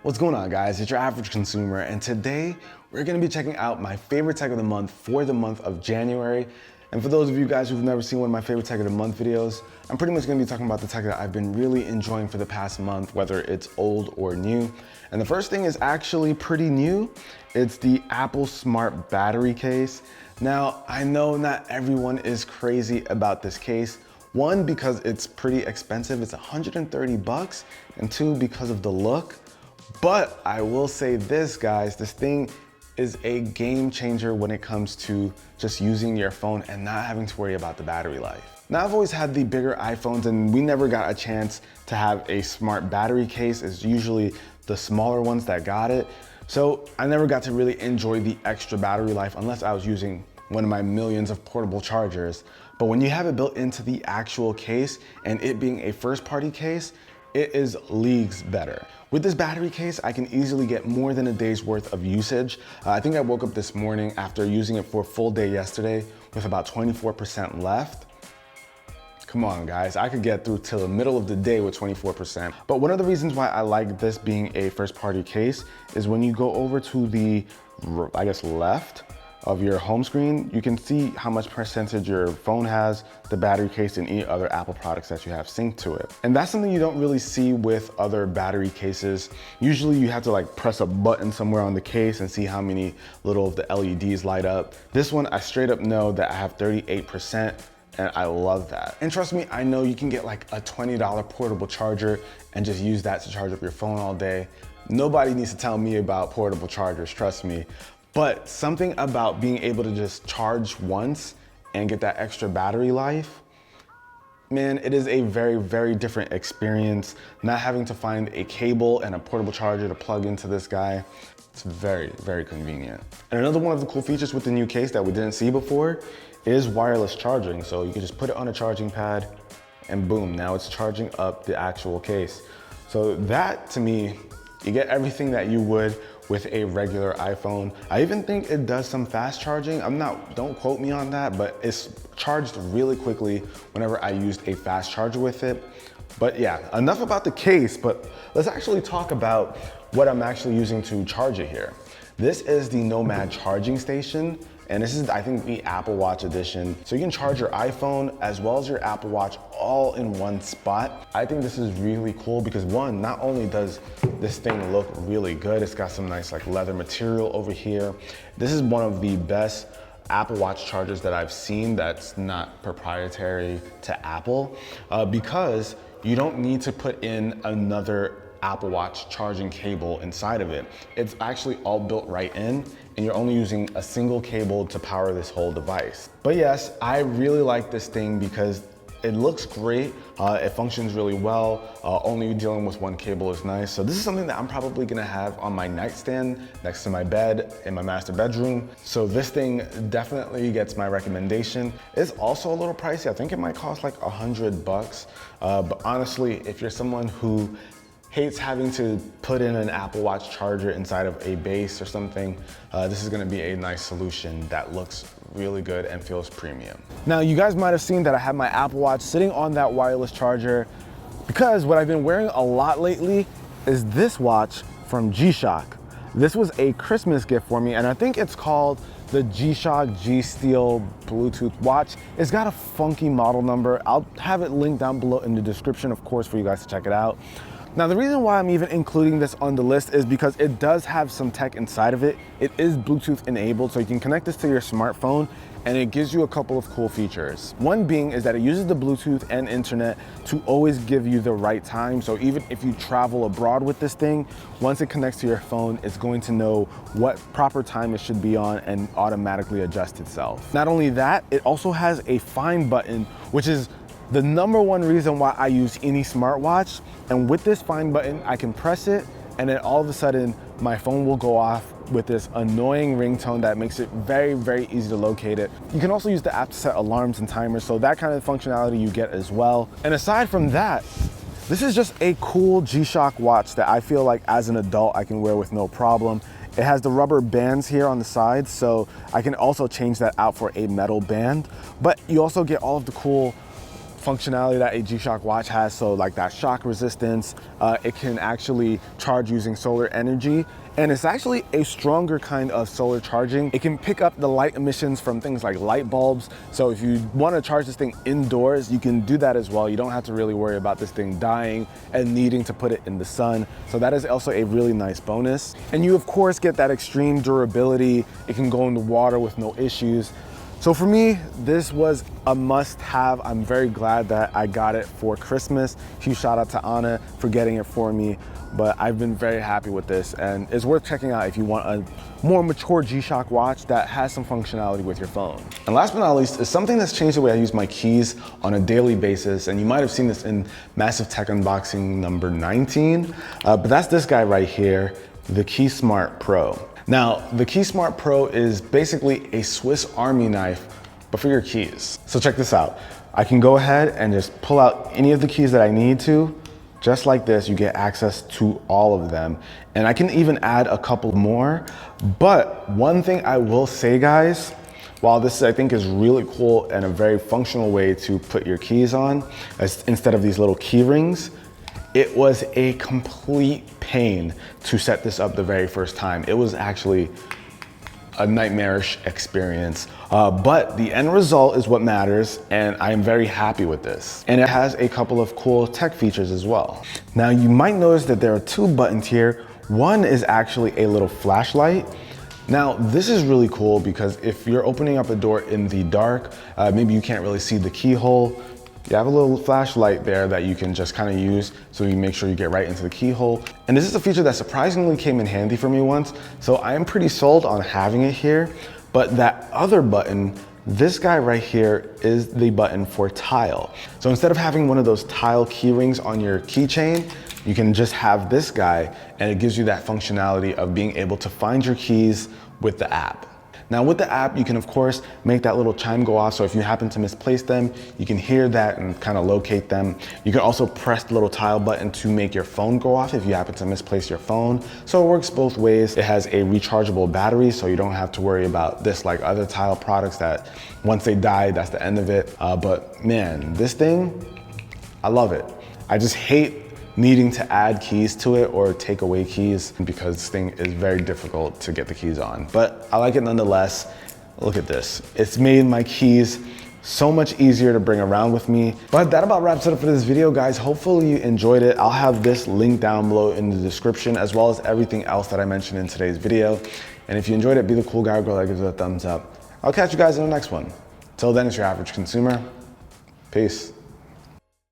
What's going on, guys? It's your average consumer, and today we're gonna be checking out my favorite tech of the month for the month of January. And for those of you guys who've never seen one of my favorite tech of the month videos, I'm pretty much gonna be talking about the tech that I've been really enjoying for the past month, whether it's old or new. And the first thing is actually pretty new. It's the Apple Smart Battery Case. Now, I know not everyone is crazy about this case. One, because it's pretty expensive, it's 130 bucks, and two, because of the look. But I will say this, guys, this thing is a game changer when it comes to just using your phone and not having to worry about the battery life. Now, I've always had the bigger iPhones and we never got a chance to have a smart battery case. It's usually the smaller ones that got it. So I never got to really enjoy the extra battery life unless I was using one of my millions of portable chargers. But when you have it built into the actual case and it being a first party case, it is leagues better. With this battery case, I can easily get more than a day's worth of usage. I think I woke up this morning after using it for a full day yesterday with about 24% left. Come on, guys, I could get through till the middle of the day with 24%. But one of the reasons why I like this being a first party case is when you go over to the, I guess, left of your home screen, you can see how much percentage your phone has, the battery case, and any other Apple products that you have synced to it. And that's something you don't really see with other battery cases. Usually you have to like press a button somewhere on the case and see how many little of the LEDs light up. This one, I straight up know that I have 38%. And I love that. And trust me, I know you can get like a $20 portable charger and just use that to charge up your phone all day. Nobody needs to tell me about portable chargers, trust me. But something about being able to just charge once and get that extra battery life, man, it is a very, very different experience. Not having to find a cable and a portable charger to plug into this guy. It's very, very convenient. And another one of the cool features with the new case that we didn't see before is wireless charging. So you can just put it on a charging pad and boom, now it's charging up the actual case. So that, to me, you get everything that you would with a regular iPhone. I even think it does some fast charging. Don't quote me on that, but it's charged really quickly whenever I used a fast charger with it. But yeah, enough about the case, but let's actually talk about what I'm actually using to charge it here. This is the Nomad charging station. And this is, I think, the Apple Watch edition. So you can charge your iPhone as well as your Apple Watch all in one spot. I think this is really cool because one, not only does this thing look really good, it's got some nice like leather material over here. This is one of the best Apple Watch chargers that I've seen that's not proprietary to Apple because you don't need to put in another Apple Watch charging cable inside of it. It's actually all built right in and you're only using a single cable to power this whole device. But yes, I really like this thing because it looks great, it functions really well, only dealing with one cable is nice. So this is something that I'm probably gonna have on my nightstand next to my bed in my master bedroom. So this thing definitely gets my recommendation. It's also a little pricey. I think it might cost like 100 bucks. But honestly, if you're someone who hates having to put in an Apple Watch charger inside of a base or something, this is gonna be a nice solution that looks really good and feels premium. Now, you guys might have seen that I have my Apple Watch sitting on that wireless charger because what I've been wearing a lot lately is this watch from GShock. This was a Christmas gift for me and I think it's called the GShock G-Steel Bluetooth watch. It's got a funky model number. I'll have it linked down below in the description, of course, for you guys to check it out. Now, the reason why I'm even including this on the list is because it does have some tech inside of it. It is Bluetooth enabled, so you can connect this to your smartphone and it gives you a couple of cool features. One being is that it uses the Bluetooth and internet to always give you the right time. So even if you travel abroad with this thing, once it connects to your phone, it's going to know what proper time it should be on and automatically adjust itself. Not only that, it also has a find button, which is the number one reason why I use any smartwatch. And with this find button, I can press it and then all of a sudden my phone will go off with this annoying ringtone that makes it very, very easy to locate it. You can also use the app to set alarms and timers, so that kind of functionality you get as well. And aside from that, this is just a cool G-Shock watch that I feel like as an adult I can wear with no problem. It has the rubber bands here on the sides, so I can also change that out for a metal band. But you also get all of the cool functionality that a GShock Watch has, so like that shock resistance. It can actually charge using solar energy, and it's actually a stronger kind of solar charging. It can pick up the light emissions from things like light bulbs, so if you want to charge this thing indoors, you can do that as well. You don't have to really worry about this thing dying and needing to put it in the sun, so that is also a really nice bonus. And you of course get that extreme durability. It can go in the water with no issues. So for me, this was a must-have. I'm very glad that I got it for Christmas. Huge shout out to Anna for getting it for me, but I've been very happy with this, and it's worth checking out if you want a more mature GShock watch that has some functionality with your phone. And last but not least is something that's changed the way I use my keys on a daily basis, and you might have seen this in Massive Tech Unboxing number 19, but that's this guy right here, the KeySmart Pro. Now, the KeySmart Pro is basically a Swiss Army knife, but for your keys. So check this out. I can go ahead and just pull out any of the keys that I need to. Just like this, you get access to all of them. And I can even add a couple more. But one thing I will say, guys, while this I think is really cool and a very functional way to put your keys on, instead of these little key rings, it was a complete pain to set this up the very first time. It was actually a nightmarish experience, but the end result is what matters, and I am very happy with this. And it has a couple of cool tech features as well. Now you might notice that there are two buttons here. One is actually a little flashlight. Now this is really cool because if you're opening up a door in the dark, maybe you can't really see the keyhole, you have a little flashlight there that you can just kind of use so you make sure you get right into the keyhole. And this is a feature that surprisingly came in handy for me once, so I am pretty sold on having it here. But that other button, this guy right here, is the button for tile. So instead of having one of those tile key rings on your keychain, you can just have this guy, and it gives you that functionality of being able to find your keys with the app. Now with the app, you can of course make that little chime go off, so if you happen to misplace them, you can hear that and kind of locate them. You can also press the little tile button to make your phone go off if you happen to misplace your phone. So it works both ways. It has a rechargeable battery, so you don't have to worry about this like other tile products that once they die, that's the end of it. But man, this thing, I love it. I just hate needing to add keys to it or take away keys because this thing is very difficult to get the keys on. But I like it nonetheless. Look at this. It's made my keys so much easier to bring around with me. But that about wraps it up for this video, guys. Hopefully you enjoyed it. I'll have this link down below in the description, as well as everything else that I mentioned in today's video. And if you enjoyed it, be the cool guy or girl that gives it a thumbs up. I'll catch you guys in the next one. Till then, it's your average consumer. Peace.